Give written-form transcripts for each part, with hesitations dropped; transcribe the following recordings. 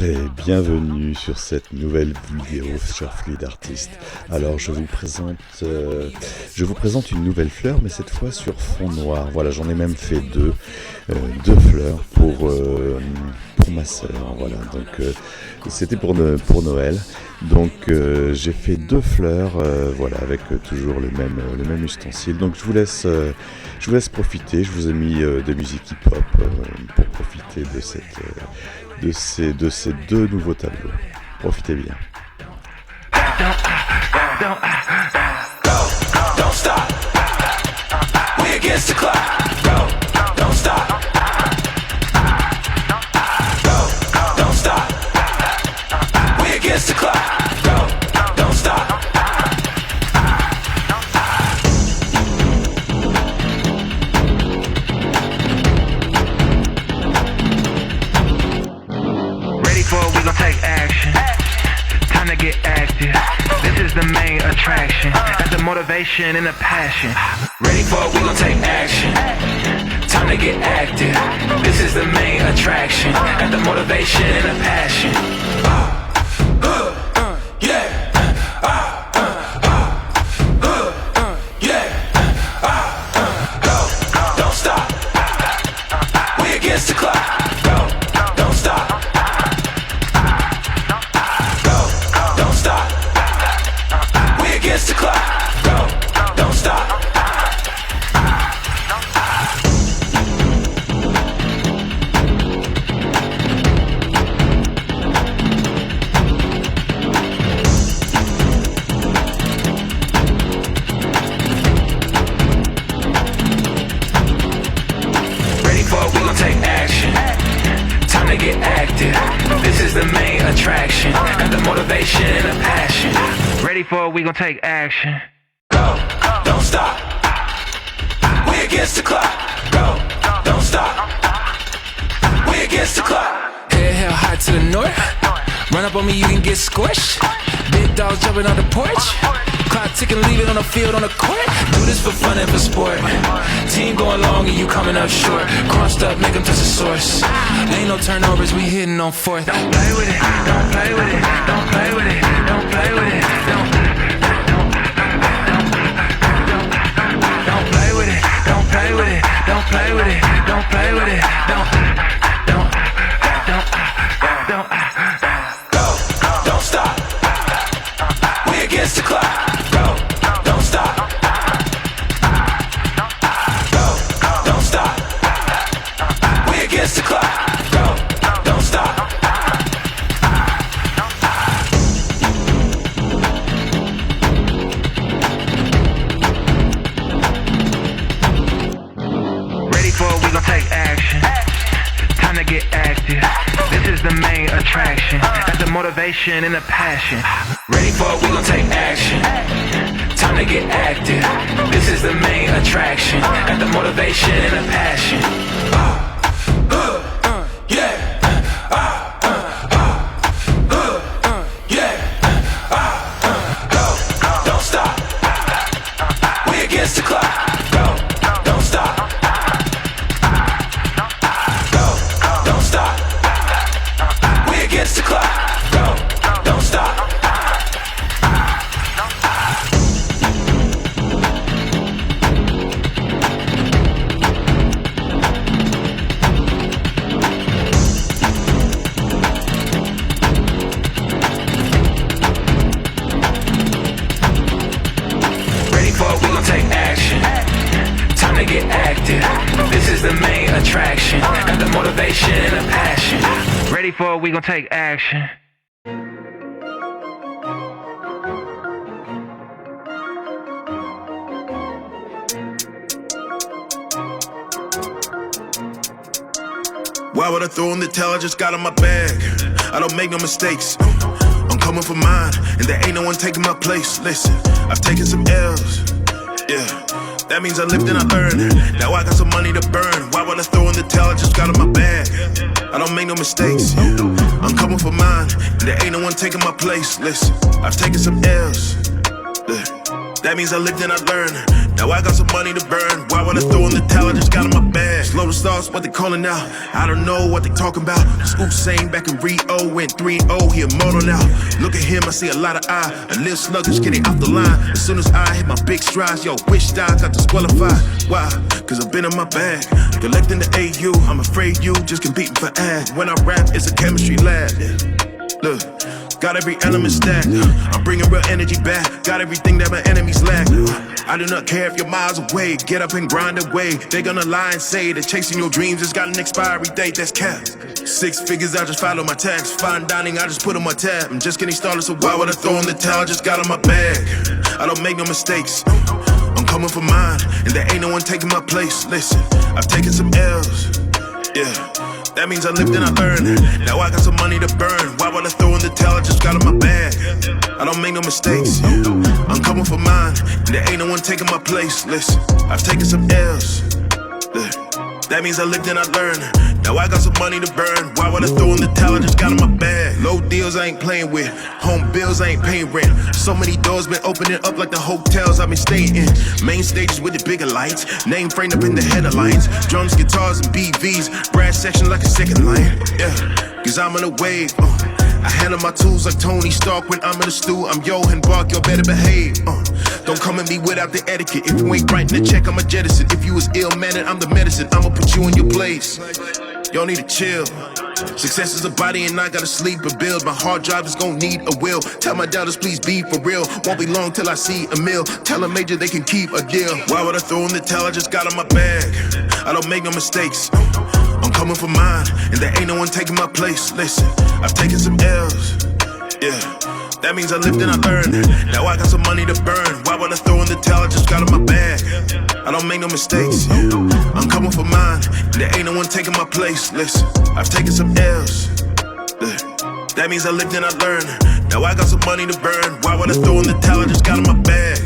et bienvenue sur cette nouvelle vidéo sur Fluide Artiste. Alors je vous présente une nouvelle fleur, mais cette fois sur fond noir. Voilà, j'en ai même fait deux fleurs pour ma sœur. Voilà, donc c'était pour Noël. Donc j'ai fait deux fleurs, voilà, avec toujours le même ustensile. Donc je vous laisse profiter. Je vous ai mis de musique hip-hop pour profiter de ces deux nouveaux tableaux. Profitez bien. Don't stop. We against the clock. Don't stop. Don't stop. We against the clock. Don't stop. Ready for it, we gon' take action. Time to get active. This is the main attraction. Got the motivation and the passion. Ready for it, we gon' take action. Time to get active. This is the main attraction. Got the motivation and the passion. Yeah. Don't stop. We against the clock. Don't stop. Don't stop. We against the clock. Don't stop. Ready for it, we gon' take action. Time to get active. This is the main attraction. Got the motivation and the passion. Ready for it, we gon' take action. Don't stop. We against the clock. Don't stop. We against the clock. Head hell high to the north. Run up on me, you can get squished. Big dogs jumping on the porch. Clock ticking, leave it on the field, on the court. Do this for fun and for sport. Team going long and you coming up short. Crossed up, make them touch the source. Ain't no turnovers, we hitting on fourth. Don't play with it. Don't play with it. Don't play with it. Don't play with it. Don't play with it. Don't play with it. Don't play with it. Don't play with it. Don't stop. We against the clock. Don't stop. Don't stop. We against the clock. Don't stop. Ready for it, we gon' take action. Time to get active. This is the main attraction. Got the motivation and the passion. Ready for it, we gon' take action. Time to get active. This is the main attraction. Got the motivation and the passion. Yeah. Don't stop. We against the clock. Don't stop. Don't stop. We against the clock. Don't stop. Ready for it, we gon' take action. Time to get active. This is the main attraction. Got the motivation and the passion. Ready for it, we gon' take action. Why would I throw in the towel? I just got in my bag. I don't make no mistakes. I'm coming for mine, and there ain't no one taking my place. Listen, I've taken some L's. Yeah, that means I lived and I learned. Now I got some money to burn. Why would I throw in the towel? I just got in my bag. I don't make no mistakes. I'm coming for mine, and there ain't no one taking my place. Listen, I've taken some L's. Yeah. That means I lived and I learned. Now I got some money to burn. Why would I throw in the towel? I just got in my bag. Slow the stars, what they calling now? I don't know what they talking about. Scoop saying back in Rio, went 3-0, he immortal now. Look at him, I see a lot of eye. A little sluggish, getting off the line. As soon as I hit my big strides, yo, wished I got disqualified. Why? Cause I've been in my bag. Collecting the AU, I'm afraid you just competing for ad. When I rap, it's a chemistry lab. Look. Got every element stacked. I'm bringing real energy back. Got everything that my enemies lack. I do not care if you're miles away. Get up and grind away. They gonna lie and say that chasing your dreams has got an expiry date. That's capped. 6 figures, I just follow my tax. Fine dining, I just put on my tab. I'm just getting started, so why would I throw in the towel? Just got in my bag. I don't make no mistakes. I'm coming for mine, and there ain't no one taking my place. Listen, I've taken some L's. Yeah. That means I lived and I learned. Now I got some money to burn. Why would I throw in the towel? I just got in my bag. I don't make no mistakes. I'm coming for mine. And there ain't no one taking my place. Listen, I've taken some L's. That means I lived and I learned. Now I got some money to burn. Why would I throw in the towel? I just got in my bag. Low deals I ain't playing with. Home bills I ain't paying rent. So many doors been opening up like the hotels I've been staying in. Main stages with the bigger lights. Name framed up in the headlines. Drums, guitars, and BVs. Brass section like a second line. Yeah, cause I'm in a wave. I handle my tools like Tony Stark when I'm in the stew. I'm Johan Bark, yo, better behave. Don't come at me without the etiquette. If you ain't writing a check, I'ma jettison. If you was ill-mannered, I'm the medicine. I'ma put you in your place. Y'all need to chill. Success is a body and I gotta sleep and build. My hard drive is gon' need a will. Tell my doubters please be for real. Won't be long till I see a meal. Tell a major they can keep a deal. Why would I throw in the towel? I just got in my bag. I don't make no mistakes. I'm coming for mine, and there ain't no one taking my place. Listen, I've taken some L's. Yeah, that means I lived and I learned. Now I got some money to burn. Why would I throw in the towel? I just got in my bag. I don't make no mistakes. I'm coming for mine, and there ain't no one taking my place. Listen, I've taken some L's. That means I lived and I learned. Now I got some money to burn. Why would I throw in the towel? I just got in my bag.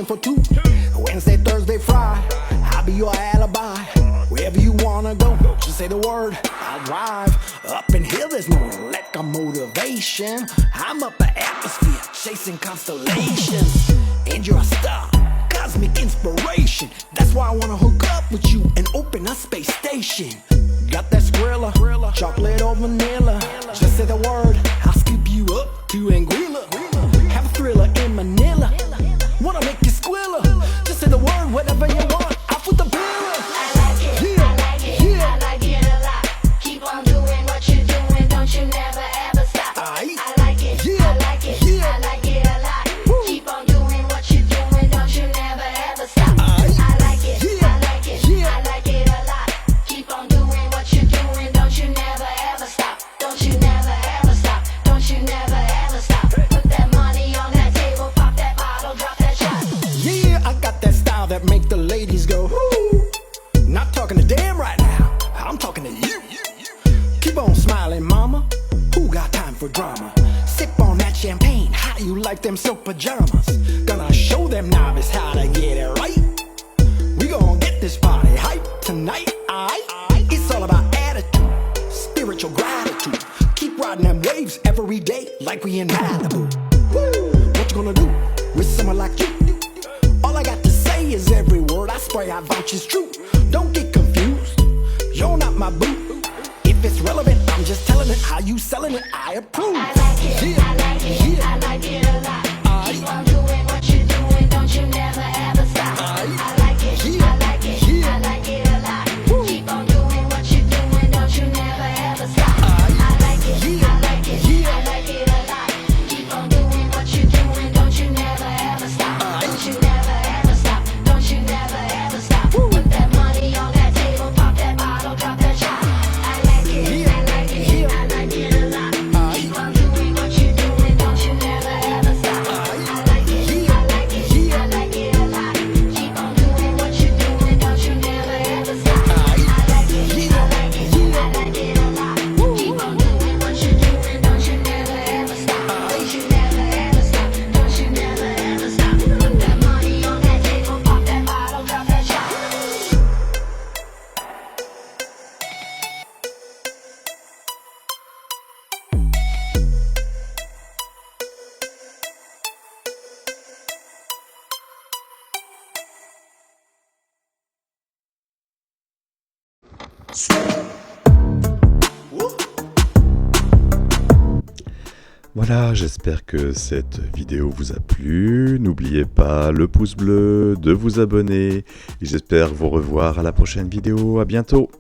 For 2 Wednesday, Thursday, Friday, I'll be your alibi. Wherever you wanna go, just say the word, I'll drive. Up in here, there's no lack of motivation. I'm up the atmosphere, chasing constellations. And you're a star, cosmic inspiration. That's why I wanna hook up with you and open a space station. Got that Skrilla, chocolate or vanilla. Just say the word, I'll scoop you up to Anguilla. Have a thriller in Manila. Wanna make you squilla? Just say the word, whatever you want. I'll put the bill. I like it, yeah. I like it, yeah. I like it a lot. Keep on doing what you're doing, don't you never ever stop. I like it, yeah. I like it, yeah. I like it a lot. Woo. Keep on doing what you're doing, don't you never ever stop. I like it, yeah. I like it, yeah. I like it a lot. Keep on doing what you're doing, don't you never ever stop. Don't you never ever stop. Don't you never ever stop. Put that money on that table, pop that bottle, drop that. Yeah, I got that style that make the ladies go, ooh. Not talking to them right now, I'm talking to you. Keep on smiling, mama. Who got time for drama? Sip on that champagne, how you like them silk pajamas? Gonna show them novice how to get it right. We gon' get this party hype tonight, aight? It's all about attitude, spiritual gratitude. Keep riding them waves every day like we in Malibu. Woo. What you gonna do with someone like you? All I got to say is every word I spray, I vouch is true. Don't get confused, you're not my boo. If it's relevant, I'm just How you selling it, I approve. I like it, Yeah, I like it, yeah. I like it a lot. Keep on doing what you're doing, don't you never ever stop. I like it, Yeah, I like it, yeah. I like it a lot. Keep on doing what you're doing, don't you never ever stop. I like it, Yeah, I like it, yeah. I like it a lot. Keep on doing what you're doing, don't you never ever stop. Don't you never ever stop, don't you never ever stop. Put that money on that table, pop that bottle, drop that shot. I like it, I like it, I like it a lot. Keep on doing what you're doing, don't you never ever stop. I like it, I like it, I like it a lot. Keep on doing what you're doing, don't you never ever stop. I like it, I like it, I like it a lot. Keep on doing what you're doing, don't you never ever stop. Don't you never ever stop, don't you never ever stop. Put that money on that table, pop that bottle, drop that shot. Voilà, j'espère que cette vidéo vous a plu. N'oubliez pas le pouce bleu, de vous abonner. Et j'espère vous revoir à la prochaine vidéo. À bientôt.